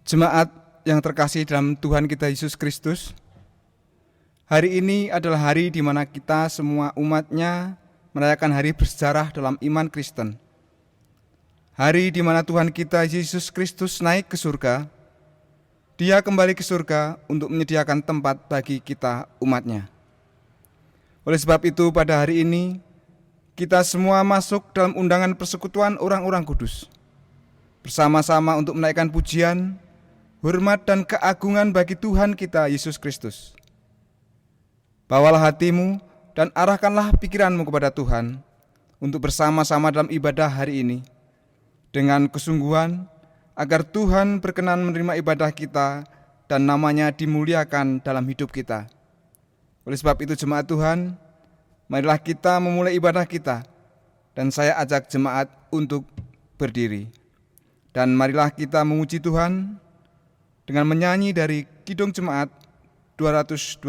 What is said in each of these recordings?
Jemaat yang terkasih dalam Tuhan kita Yesus Kristus, hari ini adalah hari di mana kita semua umat-Nya merayakan hari bersejarah dalam iman Kristen. Hari di mana Tuhan kita Yesus Kristus naik ke surga. Dia kembali ke surga untuk menyediakan tempat bagi kita umat-Nya. Oleh sebab itu pada hari ini kita semua masuk dalam undangan persekutuan orang-orang kudus, bersama-sama untuk menaikkan pujian, hormat dan keagungan bagi Tuhan kita Yesus Kristus. Bawalah hatimu dan arahkanlah pikiranmu kepada Tuhan untuk bersama-sama dalam ibadah hari ini dengan kesungguhan agar Tuhan berkenan menerima ibadah kita dan namanya dimuliakan dalam hidup kita. Oleh sebab itu jemaat Tuhan, marilah kita memulai ibadah kita dan saya ajak jemaat untuk berdiri. Dan marilah kita memuji Tuhan dengan menyanyi dari Kidung Jemaat 225,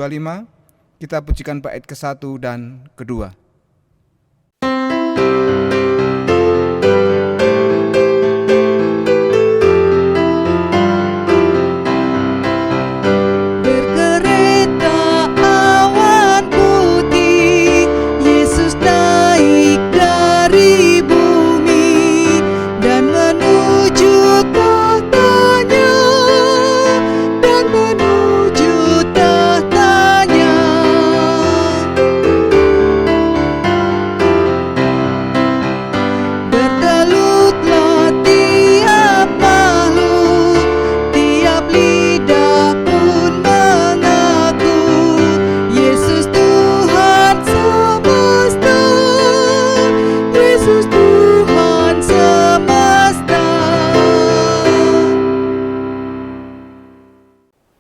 kita pujikan bait ke-1 dan ke-2.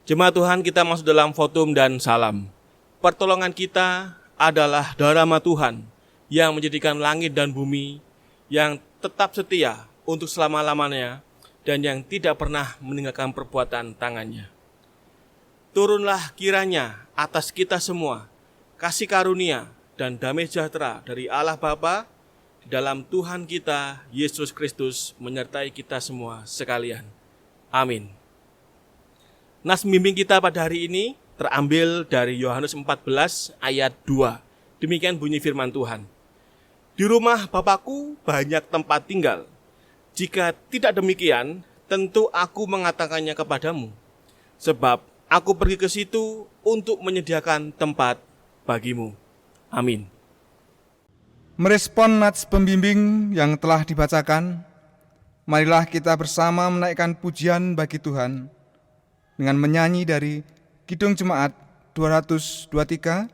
Jemaat Tuhan, kita masuk dalam votum dan salam. Pertolongan kita adalah darama Tuhan yang menjadikan langit dan bumi, yang tetap setia untuk selama-lamanya dan yang tidak pernah meninggalkan perbuatan tangannya. Turunlah kiranya atas kita semua kasih karunia dan damai sejahtera dari Allah Bapa dalam Tuhan kita Yesus Kristus menyertai kita semua sekalian. Amin. Nas pembimbing kita pada hari ini terambil dari Yohanes 14 ayat 2. Demikian bunyi firman Tuhan. Di rumah Bapakku banyak tempat tinggal. Jika tidak demikian, tentu aku mengatakannya kepadamu. Sebab aku pergi ke situ untuk menyediakan tempat bagimu. Amin. Merespon nats pembimbing yang telah dibacakan, marilah kita bersama menaikkan pujian bagi Tuhan dengan menyanyi dari Kidung Jemaat 223,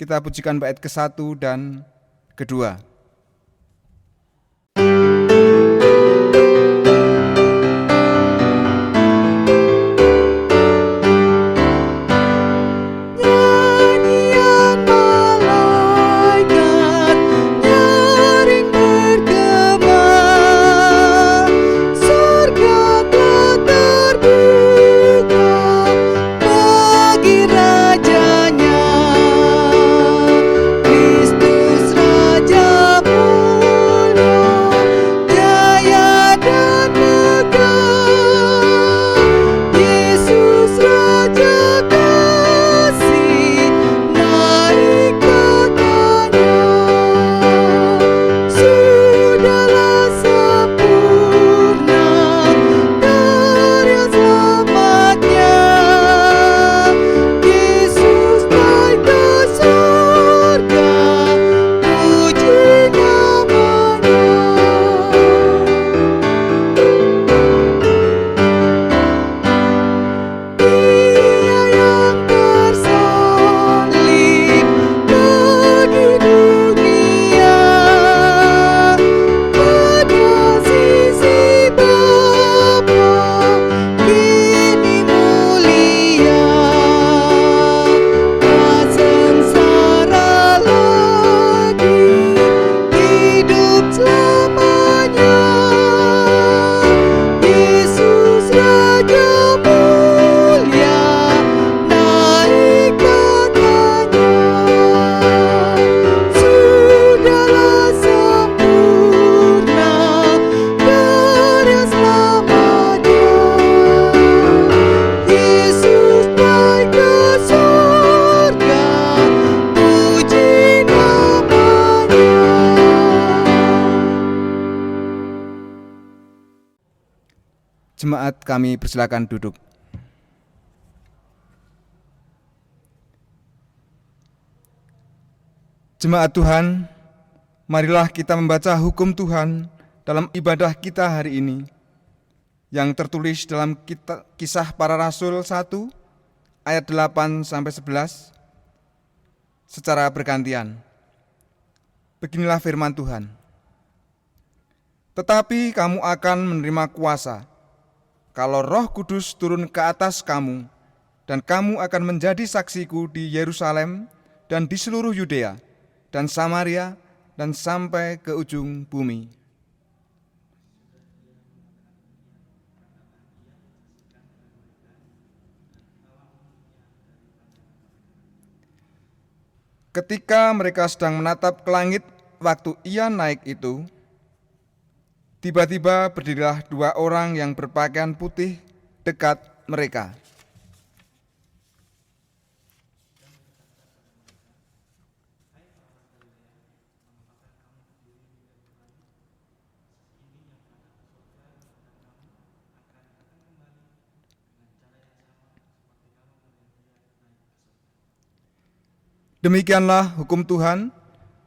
kita pujikan bait ke-1 dan ke-2. Raja Jemaat kami persilakan duduk. Jemaat Tuhan, marilah kita membaca hukum Tuhan dalam ibadah kita hari ini yang tertulis dalam Kisah Para Rasul 1 ayat 8-11 secara bergantian. Beginilah firman Tuhan. Tetapi kamu akan menerima kuasa kalau Roh Kudus turun ke atas kamu, dan kamu akan menjadi saksiku di Yerusalem dan di seluruh Yudea dan Samaria dan sampai ke ujung bumi. Ketika mereka sedang menatap ke langit waktu ia naik itu, tiba-tiba berdirilah dua orang yang berpakaian putih dekat mereka. Demikianlah hukum Tuhan.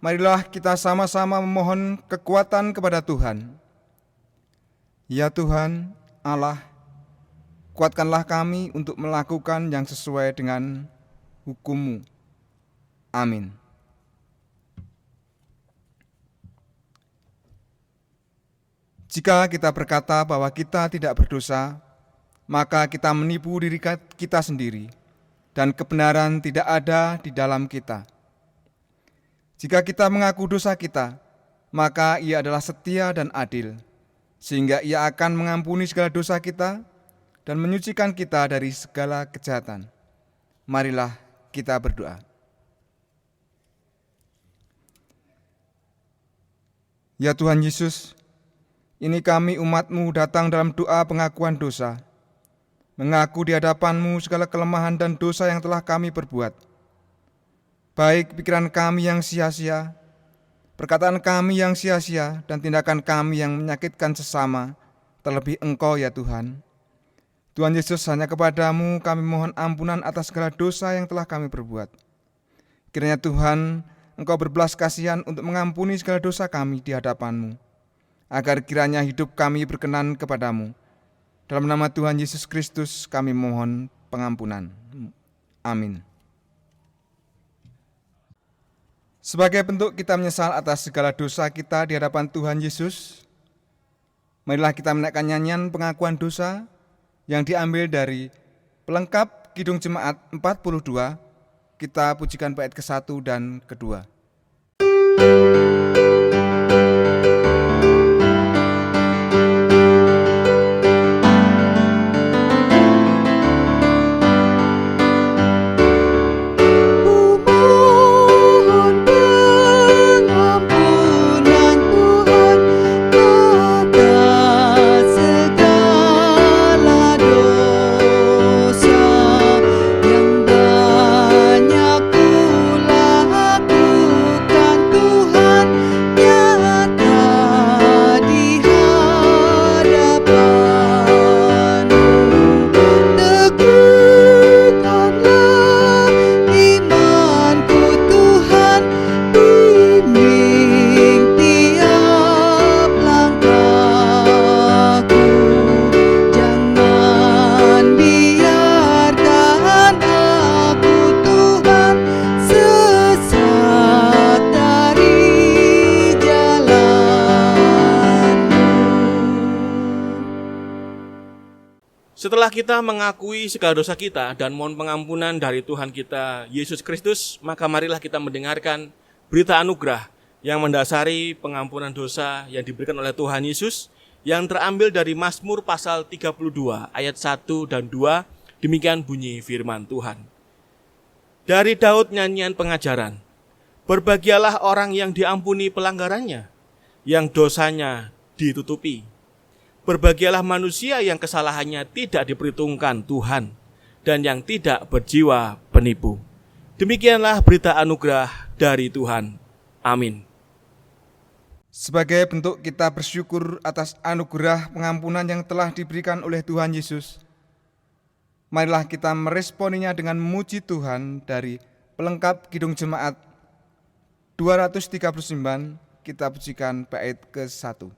Marilah kita sama-sama memohon kekuatan kepada Tuhan. Ya Tuhan, Allah, kuatkanlah kami untuk melakukan yang sesuai dengan hukum-Mu. Amin. Jika kita berkata bahwa kita tidak berdosa, maka kita menipu diri kita sendiri, dan kebenaran tidak ada di dalam kita. Jika kita mengaku dosa kita, maka Ia adalah setia dan adil, sehingga Ia akan mengampuni segala dosa kita dan menyucikan kita dari segala kejahatan. Marilah kita berdoa. Ya Tuhan Yesus, ini kami umat-Mu datang dalam doa pengakuan dosa, mengaku di hadapan-Mu segala kelemahan dan dosa yang telah kami perbuat, baik pikiran kami yang sia-sia, perkataan kami yang sia-sia, dan tindakan kami yang menyakitkan sesama, terlebih Engkau ya Tuhan. Tuhan Yesus, hanya kepada-Mu kami mohon ampunan atas segala dosa yang telah kami perbuat. Kiranya Tuhan, Engkau berbelas kasihan untuk mengampuni segala dosa kami di hadapan-Mu, agar kiranya hidup kami berkenan kepada-Mu. Dalam nama Tuhan Yesus Kristus kami mohon pengampunan. Amin. Sebagai bentuk kita menyesal atas segala dosa kita di hadapan Tuhan Yesus, marilah kita menaikkan nyanyian pengakuan dosa yang diambil dari pelengkap Kidung Jemaat 42, kita pujikan bait ke-1 dan ke-2. Setelah kita mengakui segala dosa kita dan mohon pengampunan dari Tuhan kita Yesus Kristus, maka marilah kita mendengarkan berita anugerah yang mendasari pengampunan dosa yang diberikan oleh Tuhan Yesus, yang terambil dari Mazmur pasal 32 ayat 1 dan 2. Demikian bunyi firman Tuhan. Dari Daud nyanyian pengajaran. Berbahagialah orang yang diampuni pelanggarannya, yang dosanya ditutupi. Berbahagialah manusia yang kesalahannya tidak diperhitungkan Tuhan, dan yang tidak berjiwa penipu. Demikianlah berita anugerah dari Tuhan. Amin. Sebagai bentuk kita bersyukur atas anugerah pengampunan yang telah diberikan oleh Tuhan Yesus, marilah kita meresponinya dengan memuji Tuhan dari pelengkap Kidung Jemaat 239, kita pujikan bait ke-1.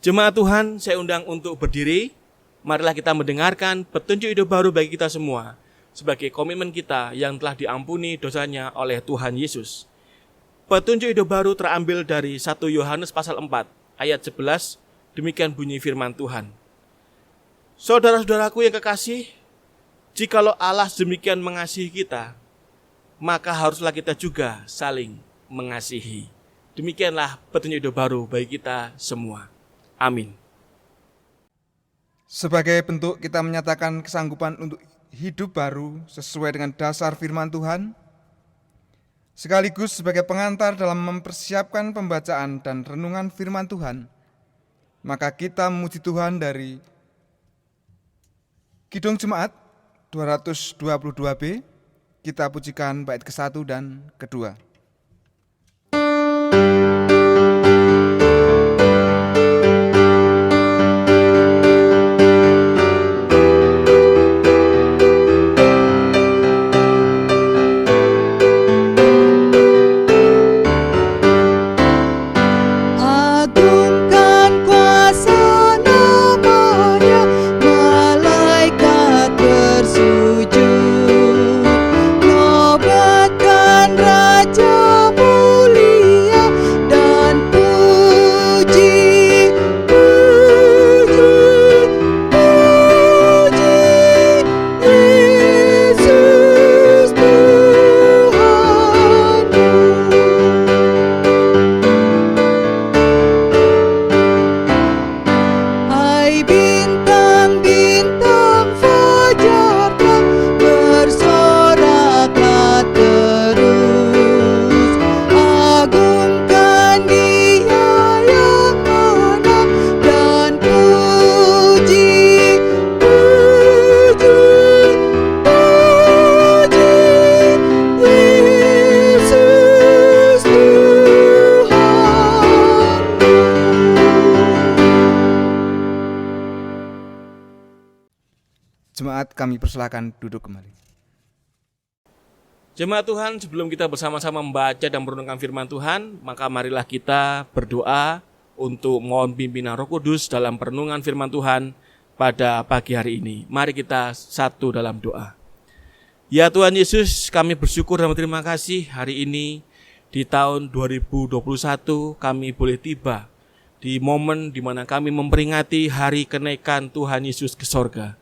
Jemaat Tuhan, saya undang untuk berdiri. Marilah kita mendengarkan petunjuk hidup baru bagi kita semua sebagai komitmen kita yang telah diampuni dosanya oleh Tuhan Yesus. Petunjuk hidup baru terambil dari 1 Yohanes pasal 4 ayat 11. Demikian bunyi firman Tuhan. Saudara-saudaraku yang kekasih, jikalau Allah demikian mengasihi kita, maka haruslah kita juga saling mengasihi. Demikianlah petunjuk hidup baru bagi kita semua. Amin. Sebagai bentuk kita menyatakan kesanggupan untuk hidup baru sesuai dengan dasar firman Tuhan, sekaligus sebagai pengantar dalam mempersiapkan pembacaan dan renungan firman Tuhan, maka kita memuji Tuhan dari Kidung Jemaat 222b, kita pujikan bait ke-1 dan ke-2. Jemaat, kami persilakan duduk kembali. Jemaat Tuhan, sebelum kita bersama-sama membaca dan merenungkan firman Tuhan, maka marilah kita berdoa untuk mohon pimpinan Roh Kudus dalam perenungan firman Tuhan pada pagi hari ini. Mari kita satu dalam doa. Ya Tuhan Yesus, kami bersyukur dan berterima kasih hari ini di tahun 2021 kami boleh tiba di momen di mana kami memperingati hari kenaikan Tuhan Yesus ke sorga.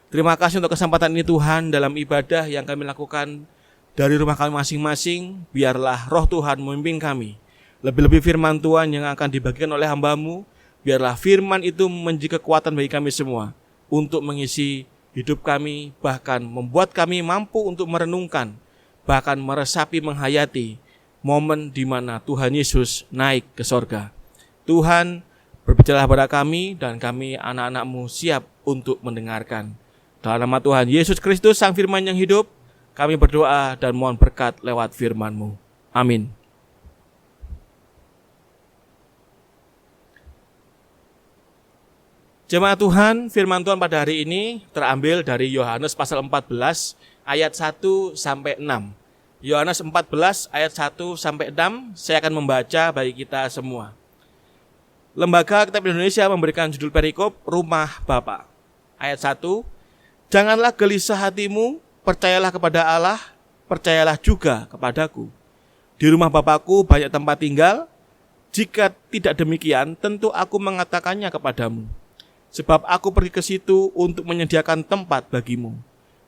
Terima kasih untuk kesempatan ini Tuhan, dalam ibadah yang kami lakukan dari rumah kami masing-masing. Biarlah roh Tuhan memimpin kami. Lebih-lebih firman Tuhan yang akan dibagikan oleh hamba-Mu, biarlah firman itu menjadi kekuatan bagi kami semua untuk mengisi hidup kami, bahkan membuat kami mampu untuk merenungkan, bahkan meresapi, menghayati momen di mana Tuhan Yesus naik ke sorga. Tuhan, berbicara kepada kami dan kami anak-anak-Mu siap untuk mendengarkan. Dalam nama Tuhan Yesus Kristus, Sang Firman yang hidup, kami berdoa dan mohon berkat lewat firman-Mu. Amin. Jemaat Tuhan, firman Tuhan pada hari ini terambil dari Yohanes pasal 14 ayat 1 sampai 6. Yohanes 14 ayat 1 sampai 6, saya akan membaca bagi kita semua. Lembaga Kitab Indonesia memberikan judul perikop Rumah Bapa. Ayat 1, janganlah gelisah hatimu, percayalah kepada Allah, percayalah juga kepadaku. Di rumah Bapakku banyak tempat tinggal, jika tidak demikian tentu aku mengatakannya kepadamu. Sebab aku pergi ke situ untuk menyediakan tempat bagimu.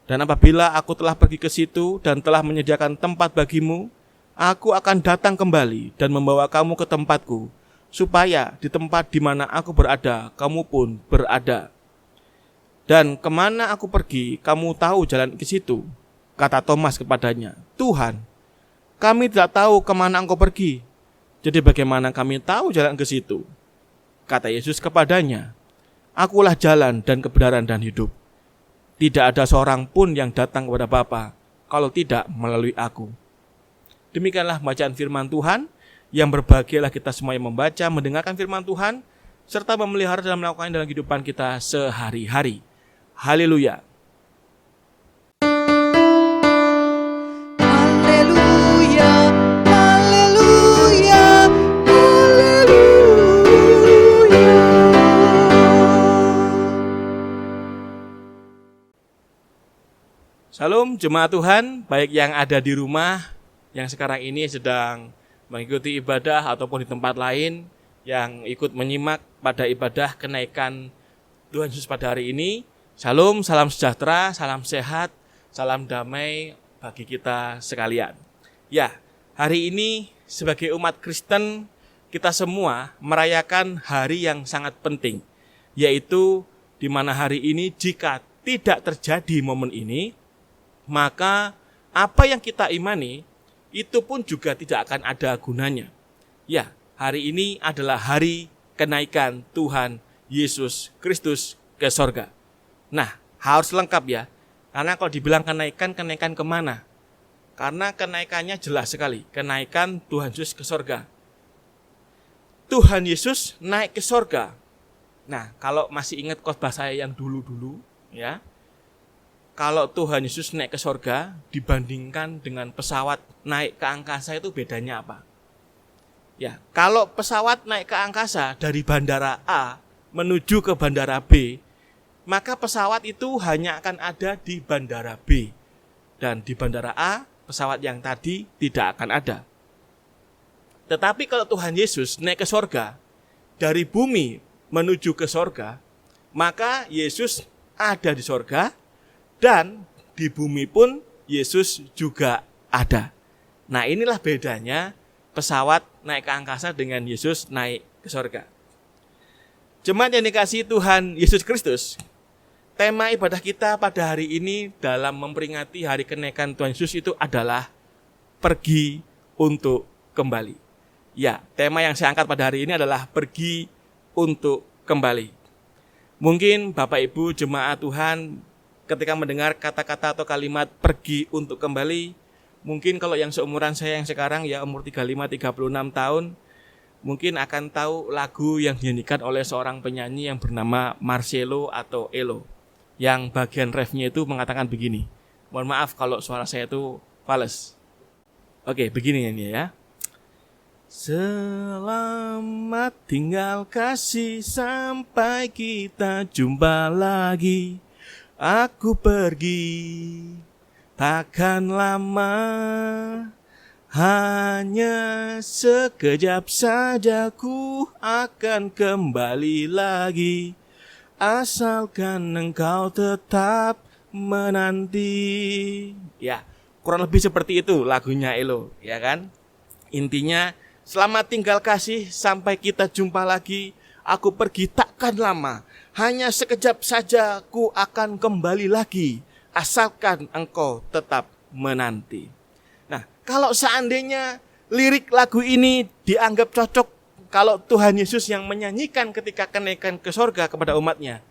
Dan apabila aku telah pergi ke situ dan telah menyediakan tempat bagimu, aku akan datang kembali dan membawa kamu ke tempatku, supaya di tempat di mana aku berada, kamu pun berada. Dan kemana aku pergi, kamu tahu jalan ke situ. Kata Thomas kepadanya, Tuhan, kami tidak tahu kemana engkau pergi. Jadi bagaimana kami tahu jalan ke situ? Kata Yesus kepadanya, Akulah jalan dan kebenaran dan hidup. Tidak ada seorang pun yang datang kepada Bapa kalau tidak melalui aku. Demikianlah bacaan firman Tuhan, yang berbahagialah kita semua yang membaca, mendengarkan firman Tuhan, serta memelihara dalam melakukannya dalam kehidupan kita sehari-hari. Haleluya. Haleluya, haleluya, haleluya. Salam jemaat Tuhan, baik yang ada di rumah, yang sekarang ini sedang mengikuti ibadah ataupun di tempat lain, yang ikut menyimak pada ibadah kenaikan Tuhan Yesus pada hari ini. Salam, salam sejahtera, salam sehat, salam damai bagi kita sekalian. Ya, hari ini sebagai umat Kristen, kita semua merayakan hari yang sangat penting, yaitu di mana hari ini jika tidak terjadi momen ini, maka apa yang kita imani itu pun juga tidak akan ada gunanya. Ya, hari ini adalah hari kenaikan Tuhan Yesus Kristus ke sorga. Nah, harus lengkap ya. Karena kalau dibilang kenaikan kemana? Karena kenaikannya jelas sekali. Kenaikan Tuhan Yesus ke sorga. Tuhan Yesus naik ke sorga. Nah, kalau masih ingat khotbah saya yang dulu-dulu, ya, kalau Tuhan Yesus naik ke sorga dibandingkan dengan pesawat naik ke angkasa itu bedanya apa? Ya, kalau pesawat naik ke angkasa dari bandara A menuju ke bandara B, maka pesawat itu hanya akan ada di bandara B. Dan di bandara A, pesawat yang tadi tidak akan ada. Tetapi kalau Tuhan Yesus naik ke sorga, dari bumi menuju ke sorga, maka Yesus ada di sorga, dan di bumi pun Yesus juga ada. Nah, inilah bedanya pesawat naik ke angkasa dengan Yesus naik ke sorga. Jemaat yang dikasihi Tuhan Yesus Kristus, tema ibadah kita pada hari ini dalam memperingati hari kenaikan Tuhan Yesus itu adalah pergi untuk kembali. Ya, tema yang saya angkat pada hari ini adalah pergi untuk kembali. Mungkin Bapak Ibu jemaat Tuhan ketika mendengar kata-kata atau kalimat pergi untuk kembali, mungkin kalau yang seumuran saya yang sekarang ya umur 35-36 tahun, mungkin akan tahu lagu yang dinyanyikan oleh seorang penyanyi yang bernama Marcelo atau Elo. Yang bagian refnya itu mengatakan begini. Mohon maaf kalau suara saya itu fals. Oke, begini ini ya. Selamat tinggal kasih sampai kita jumpa lagi. Aku pergi, takkan lama, hanya sekejap saja ku akan kembali lagi, asalkan engkau tetap menanti. Ya, kurang lebih seperti itu lagunya Elo, ya kan? Intinya, selamat tinggal kasih sampai kita jumpa lagi. Aku pergi takkan lama, hanya sekejap saja ku akan kembali lagi, asalkan engkau tetap menanti. Nah, kalau seandainya lirik lagu ini dianggap cocok kalau Tuhan Yesus yang menyanyikan ketika kenaikan ke sorga kepada umatnya,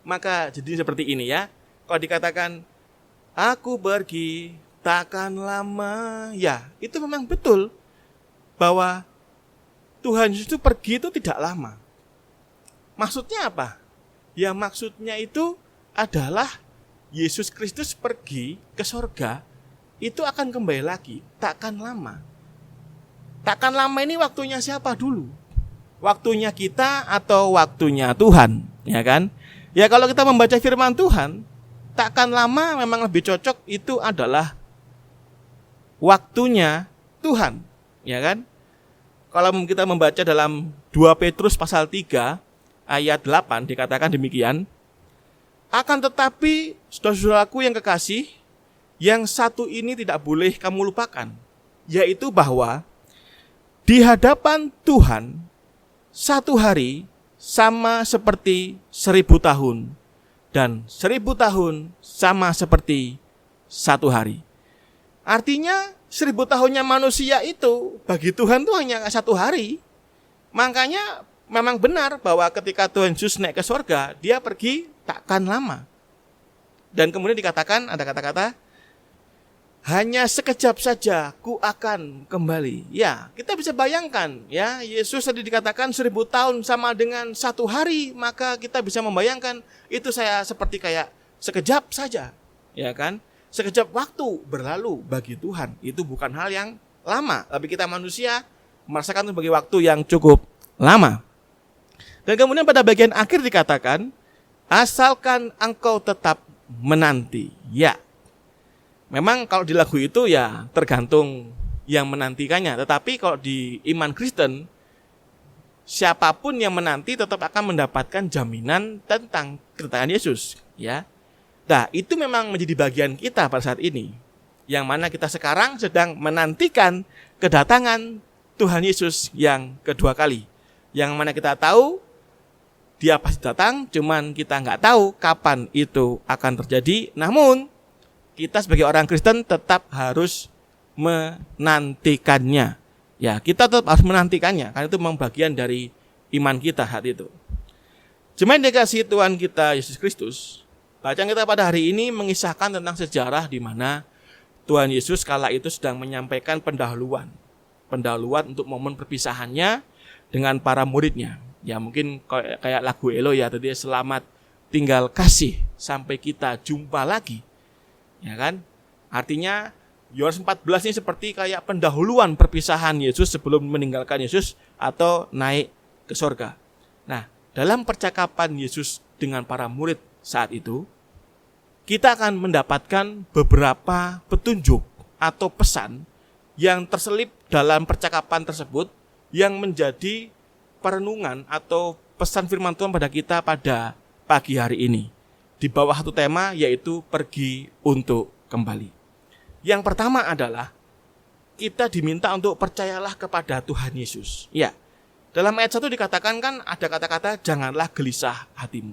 maka jadi seperti ini ya. Kalau dikatakan, aku pergi takkan lama, ya itu memang betul bahwa Tuhan Yesus itu pergi itu tidak lama. Maksudnya apa? Ya maksudnya itu adalah Yesus Kristus pergi ke sorga, itu akan kembali lagi, takkan lama. Takkan lama ini waktunya siapa dulu? Waktunya kita atau waktunya Tuhan, ya kan? Ya kalau kita membaca firman Tuhan, takkan lama memang lebih cocok itu adalah waktunya Tuhan, ya kan? Kalau kita membaca dalam 2 Petrus pasal 3 ayat 8 dikatakan demikian, akan tetapi saudara-saudaraku yang kekasih, yang satu ini tidak boleh kamu lupakan, yaitu bahwa di hadapan Tuhan satu hari sama seperti 1000 tahun, dan 1000 tahun sama seperti satu hari. Artinya 1000 tahunnya manusia itu bagi Tuhan itu hanya satu hari. Makanya memang benar bahwa ketika Tuhan Yesus naik ke surga, dia pergi takkan lama. Dan kemudian dikatakan, ada kata-kata, hanya sekejap saja ku akan kembali. Ya, kita bisa bayangkan ya, Yesus tadi dikatakan 1000 tahun sama dengan satu hari, maka kita bisa membayangkan itu saya seperti kayak sekejap saja, ya kan? Sekejap waktu berlalu bagi Tuhan, itu bukan hal yang lama, tapi kita manusia merasakan itu sebagai waktu yang cukup lama. Dan kemudian pada bagian akhir dikatakan, asalkan engkau tetap menanti. Ya, memang kalau di lagu itu ya tergantung yang menantikannya. Tetapi kalau di iman Kristen, siapapun yang menanti tetap akan mendapatkan jaminan tentang kedatangan Yesus. Ya, nah itu memang menjadi bagian kita pada saat ini. Yang mana kita sekarang sedang menantikan kedatangan Tuhan Yesus yang kedua kali. Yang mana kita tahu dia pasti datang, cuman kita nggak tahu kapan itu akan terjadi. Namun kita sebagai orang Kristen tetap harus menantikannya. Ya, kita tetap harus menantikannya karena itu memang bagian dari iman kita saat itu. Jemaat dikasihi Tuhan kita Yesus Kristus, bacaan kita pada hari ini mengisahkan tentang sejarah di mana Tuhan Yesus kala itu sedang menyampaikan pendahuluan untuk momen perpisahannya dengan para muridnya. Ya mungkin kayak lagu Elo ya tadi, selamat tinggal kasih sampai kita jumpa lagi. Ya kan? Artinya Yohanes 14 ini seperti kayak pendahuluan perpisahan Yesus sebelum meninggalkan Yesus atau naik ke surga. Nah, dalam percakapan Yesus dengan para murid saat itu, kita akan mendapatkan beberapa petunjuk atau pesan yang terselip dalam percakapan tersebut yang menjadi perenungan atau pesan firman Tuhan pada kita pada pagi hari ini. Di bawah satu tema yaitu pergi untuk kembali. Yang pertama adalah kita diminta untuk percayalah kepada Tuhan Yesus. Ya, dalam ayat 1 dikatakan kan ada kata-kata janganlah gelisah hatimu.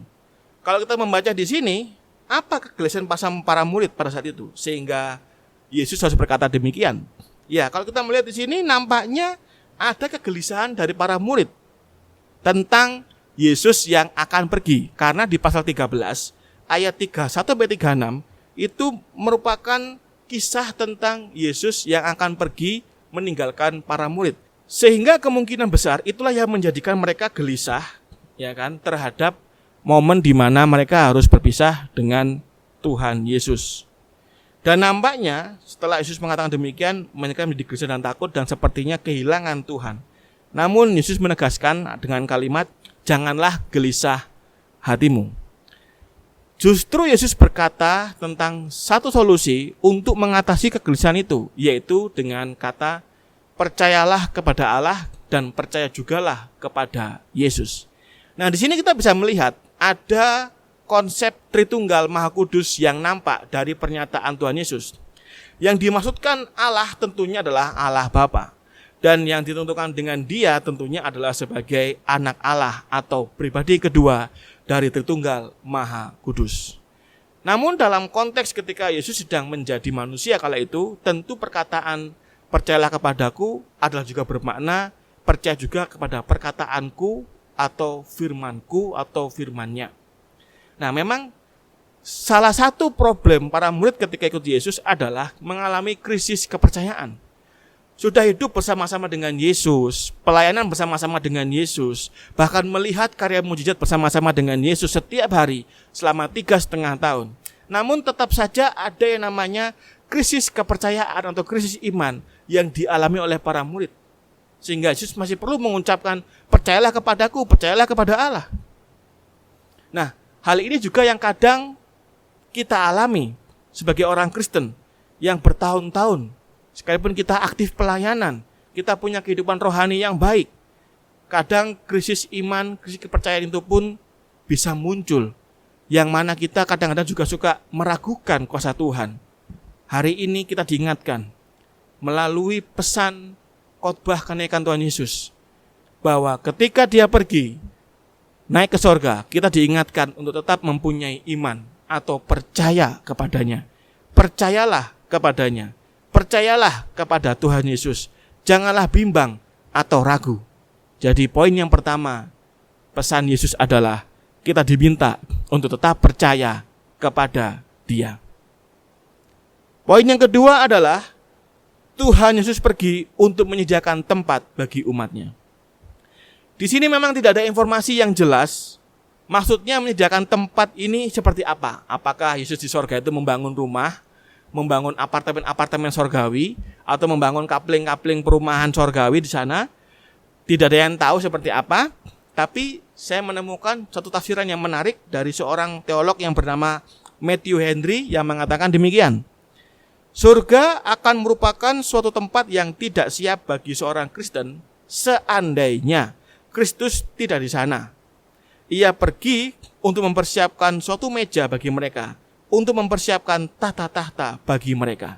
Kalau kita membaca di sini, apa kegelisahan para murid pada saat itu sehingga Yesus harus berkata demikian? Ya, kalau kita melihat di sini nampaknya ada kegelisahan dari para murid tentang Yesus yang akan pergi. Karena di pasal 13 ayat 31-36 itu merupakan kisah tentang Yesus yang akan pergi meninggalkan para murid. Sehingga kemungkinan besar itulah yang menjadikan mereka gelisah, ya kan, terhadap momen di mana mereka harus berpisah dengan Tuhan Yesus. Dan nampaknya setelah Yesus mengatakan demikian, mereka menjadi gelisah dan takut dan sepertinya kehilangan Tuhan. Namun Yesus menegaskan dengan kalimat, janganlah gelisah hatimu. Justru Yesus berkata tentang satu solusi untuk mengatasi kegelisahan itu, yaitu dengan kata, percayalah kepada Allah dan percaya jugalah kepada Yesus. Nah, di sini kita bisa melihat ada konsep Tritunggal Maha Kudus yang nampak dari pernyataan Tuhan Yesus. Yang dimaksudkan Allah tentunya adalah Allah Bapa. Dan yang ditentukan dengan dia tentunya adalah sebagai anak Allah atau pribadi kedua dari Tritunggal Maha Kudus. Namun dalam konteks ketika Yesus sedang menjadi manusia kala itu, tentu perkataan percayalah kepadaku adalah juga bermakna percaya juga kepada perkataanku atau firmanku atau firmannya. Nah, memang salah satu problem para murid ketika ikut Yesus adalah mengalami krisis kepercayaan. Sudah hidup bersama-sama dengan Yesus, pelayanan bersama-sama dengan Yesus, bahkan melihat karya mujizat bersama-sama dengan Yesus setiap hari selama 3,5 tahun. Namun tetap saja ada yang namanya krisis kepercayaan atau krisis iman yang dialami oleh para murid. Sehingga Yesus masih perlu mengucapkan, percayalah kepadaku, percayalah kepada Allah. Nah, Hal ini juga yang kadang kita alami sebagai orang Kristen yang bertahun-tahun, sekalipun kita aktif pelayanan, kita punya kehidupan rohani yang baik, kadang krisis iman, krisis kepercayaan itu pun bisa muncul, yang mana kita kadang-kadang juga suka meragukan kuasa Tuhan. Hari ini kita diingatkan melalui pesan khotbah kenaikan Tuhan Yesus, bahwa ketika dia pergi naik ke sorga, kita diingatkan untuk tetap mempunyai iman atau percaya kepadanya. Percayalah kepadanya, percayalah kepada Tuhan Yesus, janganlah bimbang atau ragu. Jadi poin yang pertama, pesan Yesus adalah kita diminta untuk tetap percaya kepada Dia. Poin yang kedua adalah Tuhan Yesus pergi untuk menyediakan tempat bagi umatnya. Di sini memang tidak ada informasi yang jelas, maksudnya menyediakan tempat ini seperti apa. Apakah Yesus di sorga itu membangun rumah, membangun apartemen-apartemen sorgawi, atau membangun kapling-kapling perumahan sorgawi di sana? Tidak ada yang tahu seperti apa, tapi saya menemukan satu tafsiran yang menarik dari seorang teolog yang bernama Matthew Henry yang mengatakan demikian. Surga akan merupakan suatu tempat yang tidak siap bagi seorang Kristen seandainya Kristus tidak di sana. Ia pergi untuk mempersiapkan suatu meja bagi mereka, untuk mempersiapkan tahta-tahta bagi mereka.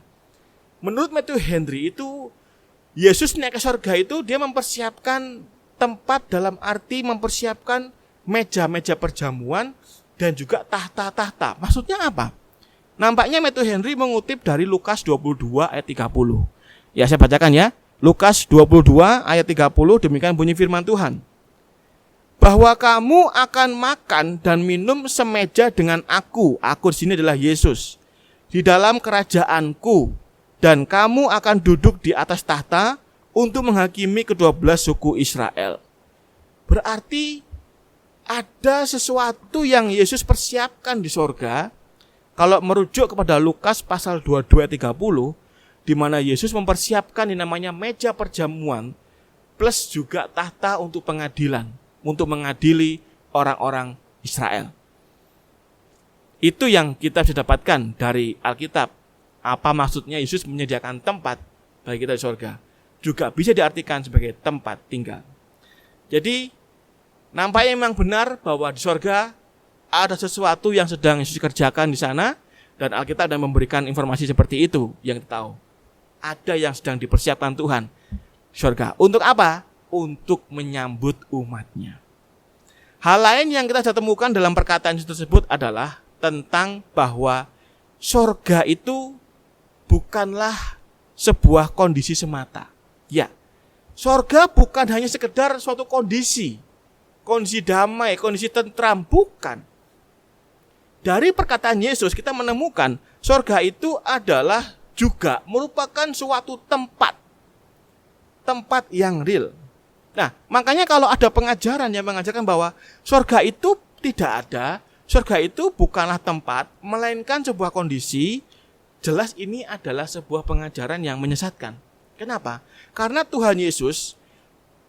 Menurut Matthew Henry itu, Yesus naik ke surga itu dia mempersiapkan tempat dalam arti mempersiapkan meja-meja perjamuan dan juga tahta-tahta. Maksudnya apa? Nampaknya Matthew Henry mengutip dari Lukas 22 ayat 30. Ya, saya bacakan ya. Lukas 22 ayat 30, demikian bunyi firman Tuhan. Bahwa kamu akan makan dan minum semeja dengan aku di sini adalah Yesus, di dalam kerajaanku, dan kamu akan duduk di atas tahta untuk menghakimi ke-12 suku Israel. Berarti ada sesuatu yang Yesus persiapkan di sorga. Kalau merujuk kepada Lukas pasal 22 ayat 30, di mana Yesus mempersiapkan yang namanya meja perjamuan plus juga tahta untuk pengadilan, untuk mengadili orang-orang Israel. Itu yang kita bisa dapatkan dari Alkitab. Apa maksudnya Yesus menyediakan tempat bagi kita di surga? Juga bisa diartikan sebagai tempat tinggal. Jadi nampaknya memang benar bahwa di surga ada sesuatu yang sedang Yesus kerjakan di sana, dan Alkitab dan memberikan informasi seperti itu yang kita tahu. Ada yang sedang dipersiapkan Tuhan di surga. Untuk apa? Untuk menyambut umatnya. Hal lain yang kita bisa temukan dalam perkataan Yesus tersebut adalah tentang bahwa surga itu bukanlah sebuah kondisi semata. Ya, surga bukan hanya sekedar suatu kondisi damai, kondisi tentram, bukan. Dari perkataan Yesus kita menemukan surga itu adalah juga merupakan suatu tempat yang real. Nah, makanya kalau ada pengajaran yang mengajarkan bahwa surga itu tidak ada, surga itu bukanlah tempat, melainkan sebuah kondisi, jelas ini adalah sebuah pengajaran yang menyesatkan. Kenapa? Karena Tuhan Yesus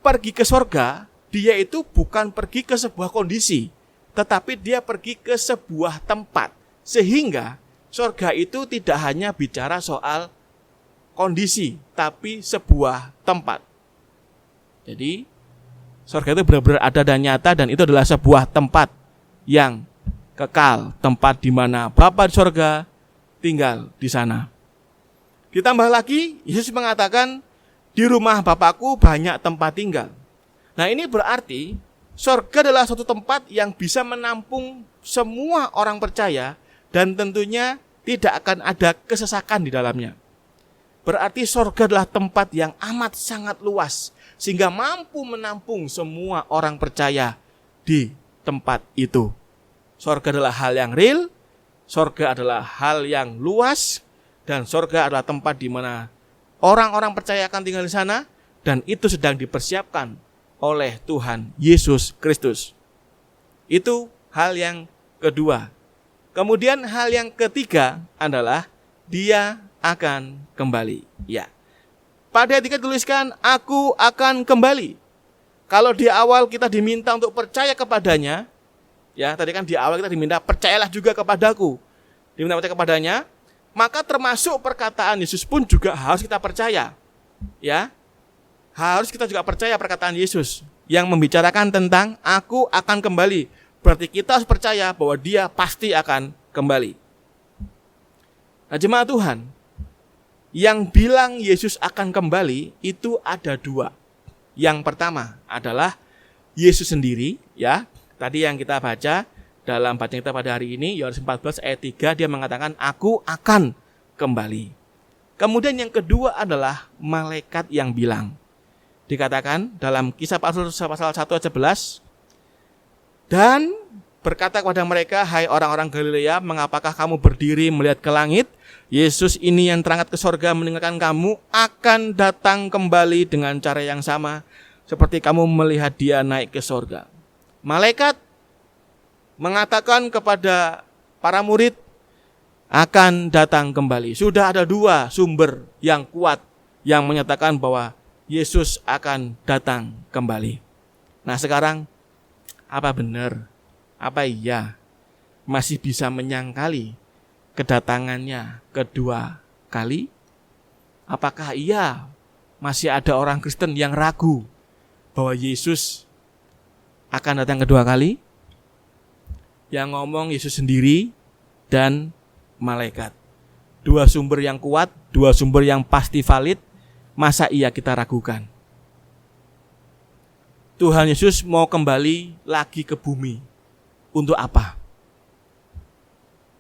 pergi ke surga, dia itu bukan pergi ke sebuah kondisi, tetapi dia pergi ke sebuah tempat. Sehingga surga itu tidak hanya bicara soal kondisi, tapi sebuah tempat. Jadi surga itu benar-benar ada dan nyata, dan itu adalah sebuah tempat yang kekal, tempat di mana Bapa di surga tinggal di sana. Ditambah lagi, Yesus mengatakan, di rumah Bapakku banyak tempat tinggal. Nah, ini berarti surga adalah suatu tempat yang bisa menampung semua orang percaya, dan tentunya tidak akan ada kesesakan di dalamnya. Berarti surga adalah tempat yang amat sangat luas, sehingga mampu menampung semua orang percaya di tempat itu. Surga adalah hal yang real, surga adalah hal yang luas, dan surga adalah tempat di mana orang-orang percaya akan tinggal di sana, dan itu sedang dipersiapkan oleh Tuhan Yesus Kristus. Itu hal yang kedua. Kemudian hal yang ketiga adalah dia akan kembali. Ya. Pada ayat 3 tuliskan, aku akan kembali. Kalau di awal kita diminta untuk percaya kepadanya, Ya, tadi kan di awal kita diminta percayalah juga kepadaku. Diminta percaya kepadanya, maka termasuk perkataan Yesus pun juga harus kita percaya. Ya. Harus kita juga percaya perkataan Yesus yang membicarakan tentang aku akan kembali. Berarti kita harus percaya bahwa dia pasti akan kembali. Nah, jemaat Tuhan, yang bilang Yesus akan kembali itu ada dua. Yang pertama adalah Yesus sendiri, ya. Tadi yang kita baca dalam bacaan kita pada hari ini, Yohanes 14 ayat 3, dia mengatakan, aku akan kembali. Kemudian yang kedua adalah malaikat yang bilang. Dikatakan dalam Kisah Rasul pasal 1 ayat 11, dan berkata kepada mereka, hai orang-orang Galilea, mengapakah kamu berdiri melihat ke langit? Yesus ini yang terangkat ke sorga meninggalkan kamu akan datang kembali dengan cara yang sama seperti kamu melihat dia naik ke sorga. Malaikat mengatakan kepada para murid akan datang kembali. Sudah ada dua sumber yang kuat yang menyatakan bahwa Yesus akan datang kembali. Nah, sekarang apa benar? Apa iya masih bisa menyangkali kedatangannya kedua kali? Apakah iya masih ada orang Kristen yang ragu bahwa Yesus akan datang kedua kali? Yang ngomong Yesus sendiri dan malaikat. Dua sumber yang kuat, dua sumber yang pasti valid. Masa iya kita ragukan? Tuhan Yesus mau kembali lagi ke bumi. Untuk apa?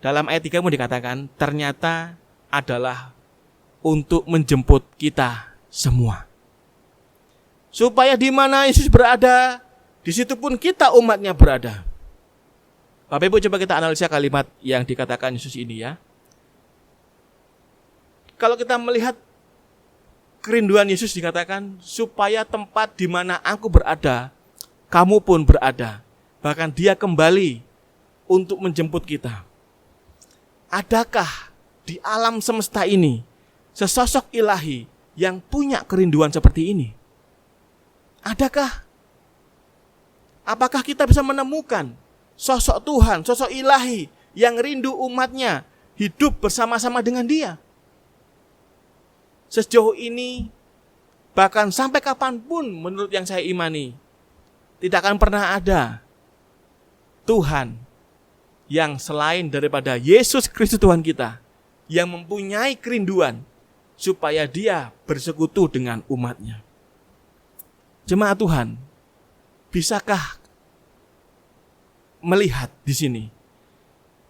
Dalam ayat 3 mau dikatakan, ternyata adalah untuk menjemput kita semua. Supaya di mana Yesus berada, di situ pun kita umatnya berada. Bapak Ibu, coba kita analisa kalimat yang dikatakan Yesus ini ya. Kalau kita melihat kerinduan Yesus dikatakan, supaya tempat di mana aku berada, kamu pun berada. Bahkan dia kembali untuk menjemput kita. Adakah di alam semesta ini sesosok ilahi yang punya kerinduan seperti ini? Adakah? Apakah kita bisa menemukan sosok Tuhan, sosok ilahi yang rindu umatnya hidup bersama-sama dengan dia? Sejauh ini, bahkan sampai kapanpun menurut yang saya imani, tidak akan pernah ada Tuhan yang selain daripada Yesus Kristus Tuhan kita, yang mempunyai kerinduan supaya dia bersekutu dengan umatnya. Jemaat Tuhan, bisakah melihat di sini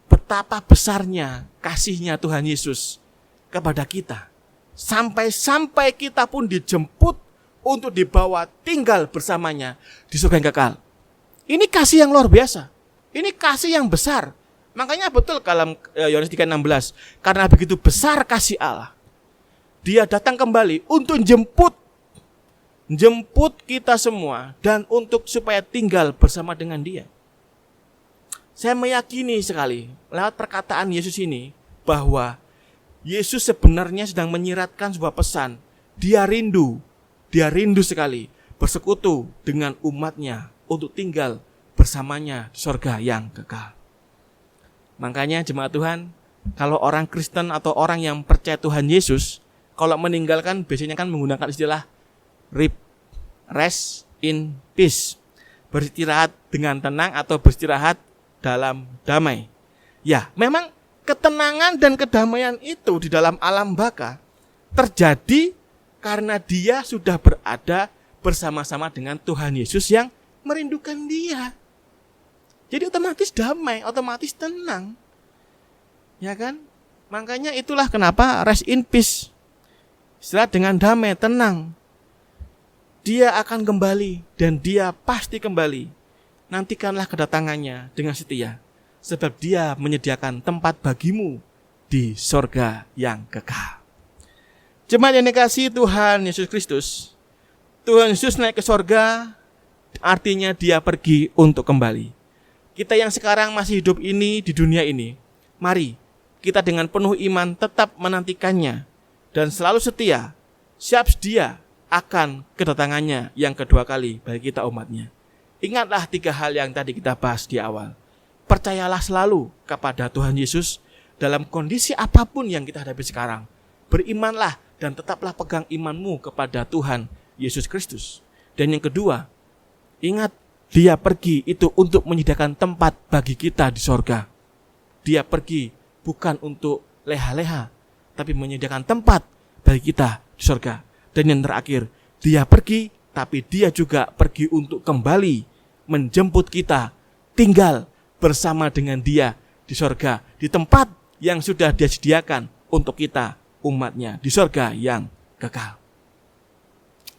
betapa besarnya kasihnya Tuhan Yesus kepada kita, sampai kita pun dijemput untuk dibawa tinggal bersamanya di surga yang kekal. Ini kasih yang luar biasa. Ini kasih yang besar. Makanya betul dalam Yohanes 3:16, karena begitu besar kasih Allah, dia datang kembali untuk jemput kita semua dan untuk supaya tinggal bersama dengan dia. Saya meyakini sekali lewat perkataan Yesus ini bahwa Yesus sebenarnya sedang menyiratkan sebuah pesan. Dia rindu sekali bersekutu dengan umatnya untuk tinggal bersamanya di surga yang kekal. Makanya jemaat Tuhan, kalau orang Kristen atau orang yang percaya Tuhan Yesus, kalau meninggalkan biasanya kan menggunakan istilah rest in peace, beristirahat dengan tenang atau beristirahat dalam damai. Ya, memang ketenangan dan kedamaian itu di dalam alam baka terjadi karena dia sudah berada bersama-sama dengan Tuhan Yesus yang merindukan dia. Jadi otomatis damai, otomatis tenang. Ya kan? Makanya itulah kenapa rest in peace. Istirahat dengan damai, tenang. Dia akan kembali dan dia pasti kembali. Nantikanlah kedatangannya dengan setia, sebab dia menyediakan tempat bagimu di sorga yang kekal. Jemaat yang dikasihi Tuhan Yesus Kristus, Tuhan Yesus naik ke sorga, artinya dia pergi untuk kembali. Kita yang sekarang masih hidup ini di dunia ini, mari kita dengan penuh iman tetap menantikannya dan selalu setia, siap sedia akan kedatangannya yang kedua kali bagi kita umatnya. Ingatlah 3 hal yang tadi kita bahas di awal. percayalah selalu kepada Tuhan Yesus dalam kondisi apapun yang kita hadapi sekarang. Berimanlah dan tetaplah pegang imanmu kepada Tuhan Yesus Kristus. Dan yang kedua, ingat, Dia pergi itu untuk menyediakan tempat bagi kita di sorga. Dia pergi bukan untuk leha-leha, tapi menyediakan tempat bagi kita di sorga. Dan yang terakhir, Dia pergi, tapi Dia juga pergi untuk kembali menjemput kita tinggal bersama dengan Dia di sorga, di tempat yang sudah Dia sediakan untuk kita, umatnya, di sorga yang kekal.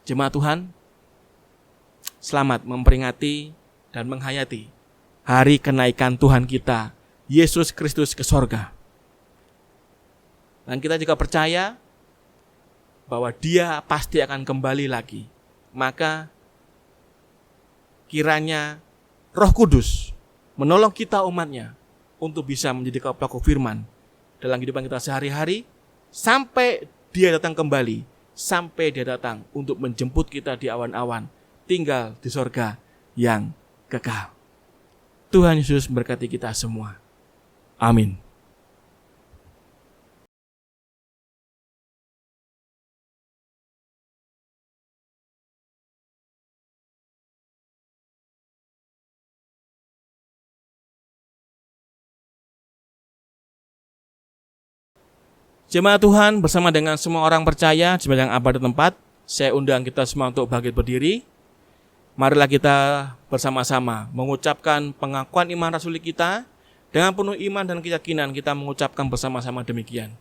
Jemaat Tuhan, selamat memperingati dan menghayati hari kenaikan Tuhan kita, Yesus Kristus, ke sorga. Dan kita juga percaya bahwa Dia pasti akan kembali lagi. Maka kiranya Roh Kudus menolong kita umatnya untuk bisa menjadi pelaku firman dalam kehidupan kita sehari-hari sampai Dia datang kembali, sampai Dia datang untuk menjemput kita di awan-awan, tinggal di sorga yang kekal. Tuhan Yesus memberkati kita semua. Amin. Jemaat Tuhan, bersama dengan semua orang percaya di bidang abad tempat, saya undang kita semua untuk bangkit berdiri. Marilah kita bersama-sama mengucapkan pengakuan iman rasuli kita. Dengan penuh iman dan keyakinan kita mengucapkan bersama-sama demikian.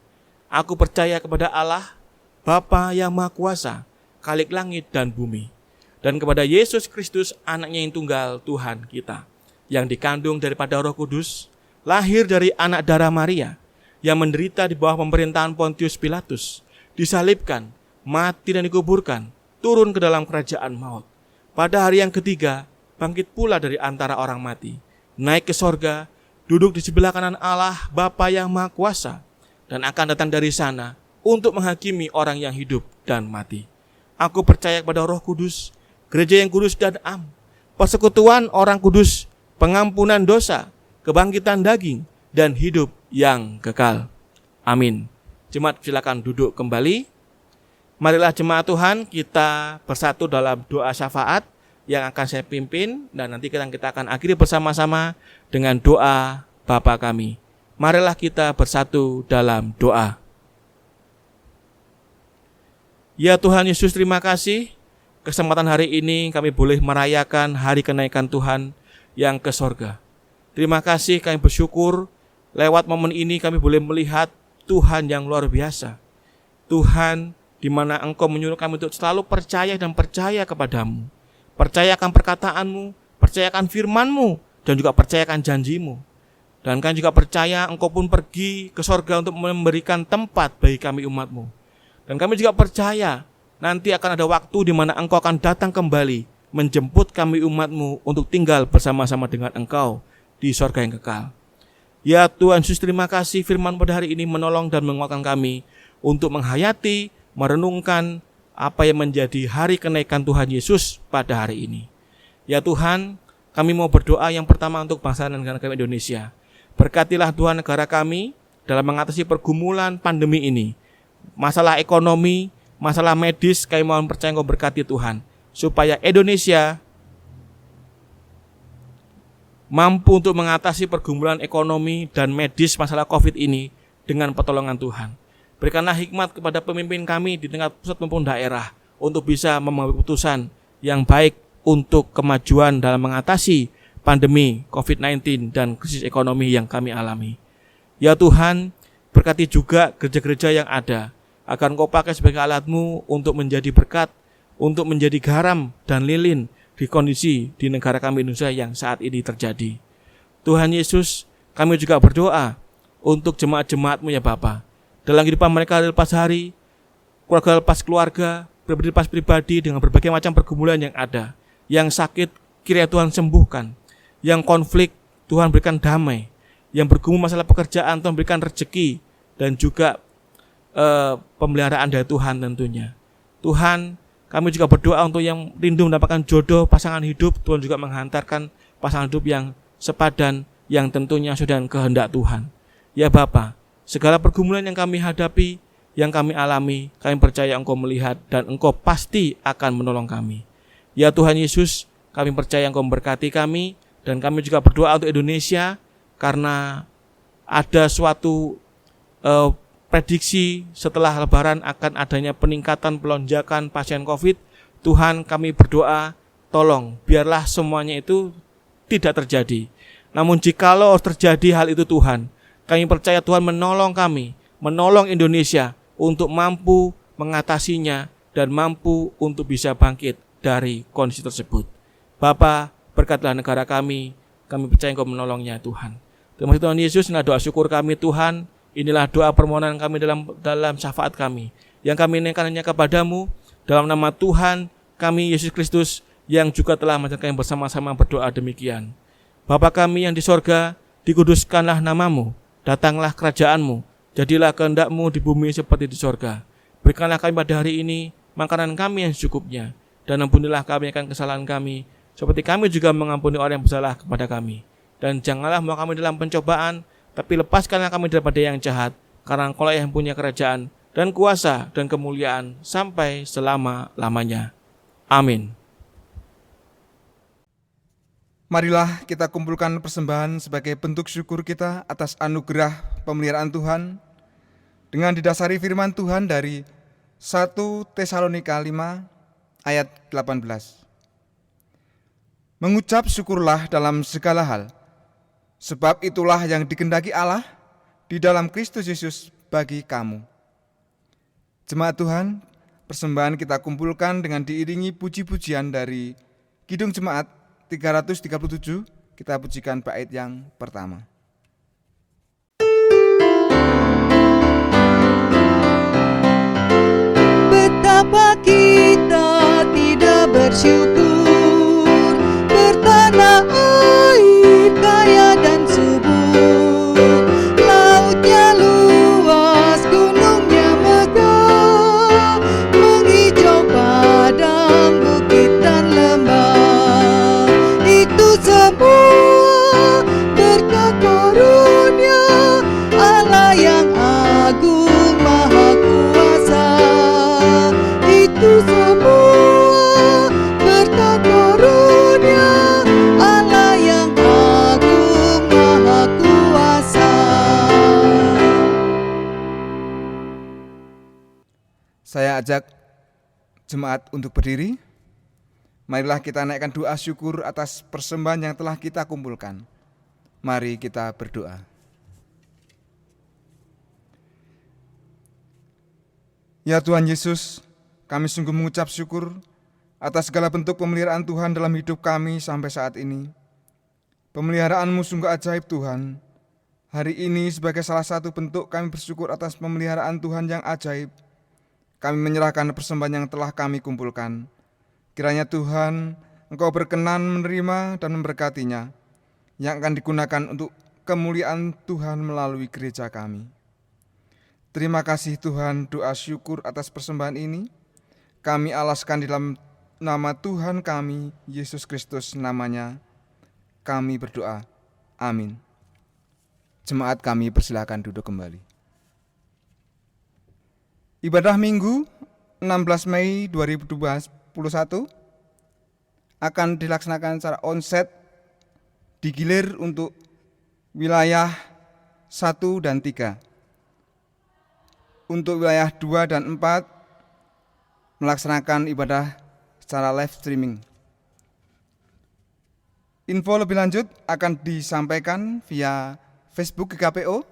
Aku percaya kepada Allah, Bapa yang Maha Kuasa, Khalik langit dan bumi, dan kepada Yesus Kristus, anaknya yang tunggal, Tuhan kita, yang dikandung daripada Roh Kudus, lahir dari anak darah Maria, yang menderita di bawah pemerintahan Pontius Pilatus, disalibkan, mati dan dikuburkan, turun ke dalam kerajaan maut. Pada hari yang ketiga, bangkit pula dari antara orang mati, naik ke sorga, duduk di sebelah kanan Allah Bapa yang Maha Kuasa, dan akan datang dari sana untuk menghakimi orang yang hidup dan mati. Aku percaya kepada Roh Kudus, gereja yang kudus dan am, persekutuan orang kudus, pengampunan dosa, kebangkitan daging, dan hidup yang kekal. Amin. Jemaat silakan duduk kembali. Marilah jemaat Tuhan kita bersatu dalam doa syafaat yang akan saya pimpin, dan nanti kita akan akhiri bersama-sama dengan doa Bapa kami. Marilah kita bersatu dalam doa. Ya Tuhan Yesus, terima kasih kesempatan hari ini kami boleh merayakan hari kenaikan Tuhan yang ke sorga. Terima kasih, kami bersyukur lewat momen ini kami boleh melihat Tuhan yang luar biasa. Tuhan di mana Engkau menyuruh kami untuk selalu percaya dan percaya kepadamu. Percayakan perkataanmu, percayakan firman-Mu, dan juga percayakan janji-Mu. Dan kami juga percaya Engkau pun pergi ke sorga untuk memberikan tempat bagi kami umat-Mu. Dan kami juga percaya nanti akan ada waktu di mana Engkau akan datang kembali menjemput kami umat-Mu untuk tinggal bersama-sama dengan Engkau di sorga yang kekal. Ya Tuhan Yesus, terima kasih firman pada hari ini menolong dan menguatkan kami untuk menghayati, merenungkan apa yang menjadi hari kenaikan Tuhan Yesus pada hari ini. Ya Tuhan, kami mau berdoa yang pertama untuk bangsa dan negara kami Indonesia. Berkatilah Tuhan negara kami dalam mengatasi pergumulan pandemi ini. Masalah ekonomi, masalah medis, kami mohon percaya Engkau berkati Tuhan, supaya Indonesia mampu untuk mengatasi pergumulan ekonomi dan medis masalah COVID ini dengan pertolongan Tuhan. Berikanlah hikmat kepada pemimpin kami di tingkat pusat maupun daerah untuk bisa mengambil keputusan yang baik untuk kemajuan dalam mengatasi pandemi COVID-19 dan krisis ekonomi yang kami alami. Ya Tuhan, berkati juga gereja-gereja yang ada, agar Engkau pakai sebagai alat-Mu untuk menjadi berkat, untuk menjadi garam dan lilin di kondisi di negara kami Indonesia yang saat ini terjadi. Tuhan Yesus, kami juga berdoa untuk jemaat-jemaat-Mu ya Bapa, dalam kehidupan mereka lepas hari, keluarga lepas keluarga, pribadi lepas pribadi, dengan berbagai macam pergumulan yang ada. Yang sakit, kiranya Tuhan sembuhkan. Yang konflik, Tuhan berikan damai. Yang bergumul masalah pekerjaan, Tuhan berikan rezeki, dan juga pemeliharaan dari Tuhan tentunya. Tuhan, kami juga berdoa untuk yang rindu mendapatkan jodoh pasangan hidup. Tuhan juga menghantarkan pasangan hidup yang sepadan yang tentunya sudah dengan kehendak Tuhan. Ya Bapa, segala pergumulan yang kami hadapi, yang kami alami, kami percaya Engkau melihat dan Engkau pasti akan menolong kami. Ya Tuhan Yesus, kami percaya Engkau memberkati kami, dan kami juga berdoa untuk Indonesia karena ada suatu prediksi setelah Lebaran akan adanya peningkatan pelonjakan pasien COVID. Tuhan, kami berdoa, tolong biarlah semuanya itu tidak terjadi. Namun jikalau terjadi hal itu Tuhan, kami percaya Tuhan menolong kami, menolong Indonesia untuk mampu mengatasinya dan mampu untuk bisa bangkit dari kondisi tersebut. Bapa, berkatilah negara kami percaya Engkau menolongnya Tuhan. Terima kasih Tuhan Yesus, inilah doa syukur kami Tuhan, inilah doa permohonan kami dalam syafaat kami, yang kami naikkan hanya kepadamu, dalam nama Tuhan kami Yesus Kristus, yang juga telah mengajarkan kami bersama-sama berdoa demikian. Bapa kami yang di sorga, dikuduskanlah namamu, datanglah kerajaanmu, jadilah kehendak-Mu di bumi seperti di sorga. Berikanlah kami pada hari ini makanan kami yang secukupnya, dan ampunilah kami akan kesalahan kami, seperti kami juga mengampuni orang yang bersalah kepada kami. Dan janganlah membawa kami dalam pencobaan, tapi lepaskanlah kami daripada yang jahat, karena Engkau yang punya kerajaan, dan kuasa, dan kemuliaan, sampai selama-lamanya. Amin. Marilah kita kumpulkan persembahan sebagai bentuk syukur kita atas anugerah pemeliharaan Tuhan dengan didasari firman Tuhan dari 1 Tesalonika 5 ayat 18. Mengucap syukurlah dalam segala hal, sebab itulah yang dikehendaki Allah di dalam Kristus Yesus bagi kamu. Jemaat Tuhan, persembahan kita kumpulkan dengan diiringi puji-pujian dari Kidung Jemaat 337, kita pujikan bait yang pertama. Betapa kita tidak bersyukur, bertanah air kaya dan subur, lautnya luas, gunungnya megah, menghijau padang, bukit dan lembah. Itu semua berkat karunia Allah yang agung maha kuasa. Itu semua berkat karunia Allah yang agung maha kuasa. Saya ajak jemaat untuk berdiri. Marilah kita naikkan doa syukur atas persembahan yang telah kita kumpulkan. Mari kita berdoa. Ya Tuhan Yesus, kami sungguh mengucap syukur atas segala bentuk pemeliharaan Tuhan dalam hidup kami sampai saat ini. Pemeliharaan-Mu sungguh ajaib Tuhan. Hari ini sebagai salah satu bentuk kami bersyukur atas pemeliharaan Tuhan yang ajaib. Kami menyerahkan persembahan yang telah kami kumpulkan. Kiranya Tuhan, Engkau berkenan menerima dan memberkatinya, yang akan digunakan untuk kemuliaan Tuhan melalui gereja kami. Terima kasih Tuhan, doa syukur atas persembahan ini kami alaskan di dalam nama Tuhan kami, Yesus Kristus namanya, kami berdoa. Amin. Jemaat kami persilakan duduk kembali. Ibadah Minggu 16 Mei 2021 akan dilaksanakan secara onset digilir untuk wilayah 1 dan 3. Untuk wilayah 2 dan 4 melaksanakan ibadah secara live streaming. Info lebih lanjut akan disampaikan via Facebook GKPO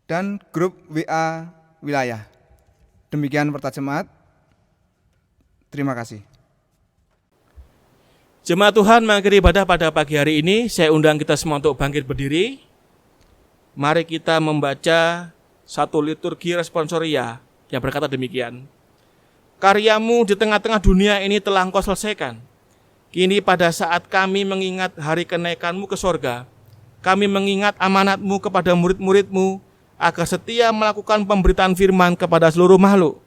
dan grup WA wilayah. Demikian Perta Jemaat. Terima kasih. Jemaat Tuhan, mengakhiri ibadah pada pagi hari ini, saya undang kita semua untuk bangkit berdiri. Mari kita membaca satu liturgi responsoria yang berkata demikian. Karyamu di tengah-tengah dunia ini telah Engkau selesaikan. Kini pada saat kami mengingat hari kenaikan-Mu ke sorga, kami mengingat amanat-Mu kepada murid-murid-Mu agar setia melakukan pemberitaan firman kepada seluruh makhluk.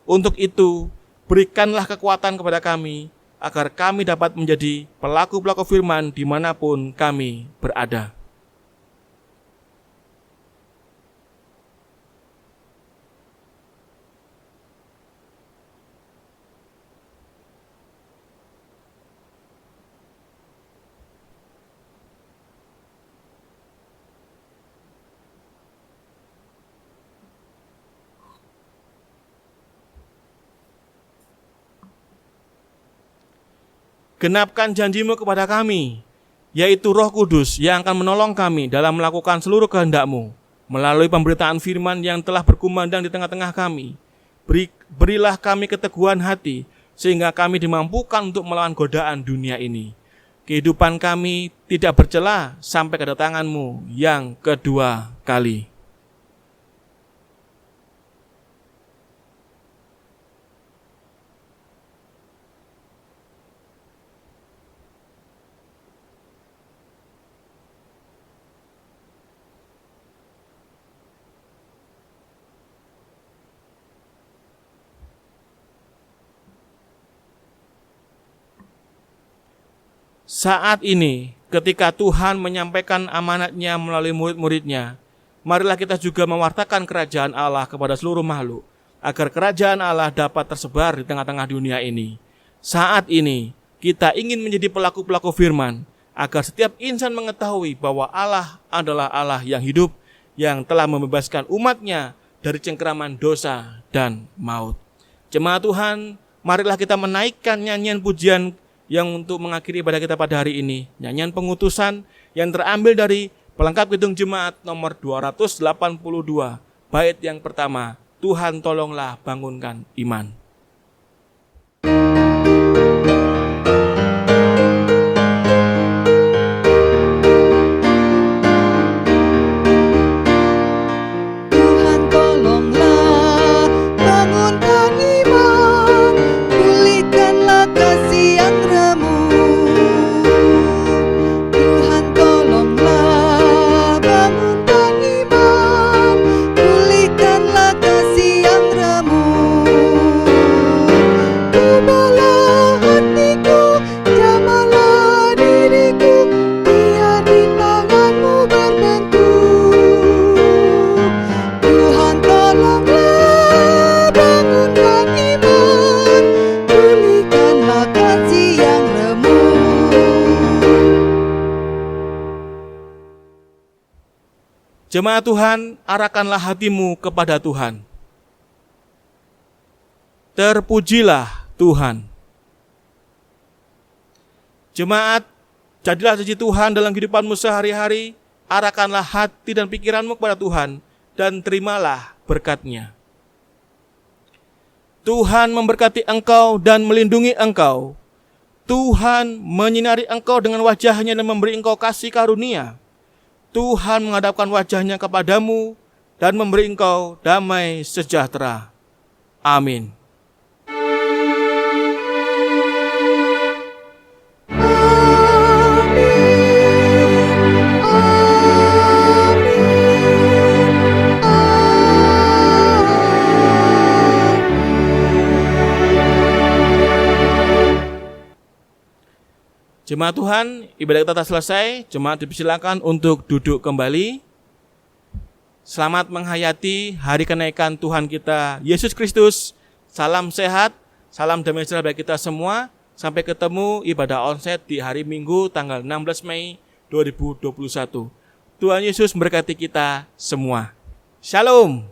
Untuk itu, berikanlah kekuatan kepada kami, agar kami dapat menjadi pelaku-pelaku firman dimanapun kami berada. Genapkan janji-Mu kepada kami, yaitu Roh Kudus yang akan menolong kami dalam melakukan seluruh kehendak-Mu, melalui pemberitaan firman yang telah berkumandang di tengah-tengah kami. Berilah kami keteguhan hati, sehingga kami dimampukan untuk melawan godaan dunia ini. Kehidupan kami tidak bercela sampai kedatangan-Mu yang kedua kali. Saat ini, ketika Tuhan menyampaikan amanat-Nya melalui murid-murid-Nya, marilah kita juga mewartakan kerajaan Allah kepada seluruh makhluk, agar kerajaan Allah dapat tersebar di tengah-tengah dunia ini. Saat ini, kita ingin menjadi pelaku-pelaku firman, agar setiap insan mengetahui bahwa Allah adalah Allah yang hidup, yang telah membebaskan umat-Nya dari cengkeraman dosa dan maut. Jemaat Tuhan, marilah kita menaikkan nyanyian pujian yang untuk mengakhiri ibadah kita pada hari ini, nyanyian pengutusan yang terambil dari pelengkap Kidung Jemaat nomor 282, bait yang pertama, Tuhan tolonglah bangunkan iman. Tuhan tolonglah bangunkan iman, pulihkanlah kasih yang remuk. Tuhan tolonglah bangunkan iman, pulihkanlah kasih yang remuk. Ubahlah hatiku, jamalah diriku, biar di tangan-Mu berbentuk. Tuhan tolonglah bangunkan iman, pulihkanlah kasih yang remuk. Jemaat Tuhan, arahkanlah hatimu kepada Tuhan. Terpujilah Tuhan. Jemaat, jadilah janji Tuhan dalam kehidupanmu sehari-hari. Arahkanlah hati dan pikiranmu kepada Tuhan dan terimalah berkat-Nya. Tuhan memberkati engkau dan melindungi engkau. Tuhan menyinari engkau dengan wajah-Nya dan memberi engkau kasih karunia. Tuhan menghadapkan wajah-Nya kepadamu dan memberi engkau damai sejahtera. Amin. Jemaat Tuhan, ibadah kita telah selesai. Jemaat dipersilakan untuk duduk kembali. Selamat menghayati hari kenaikan Tuhan kita Yesus Kristus. Salam sehat, salam damai sejahtera bagi kita semua. Sampai ketemu ibadah onsite di hari Minggu tanggal 16 Mei 2021. Tuhan Yesus memberkati kita semua. Shalom.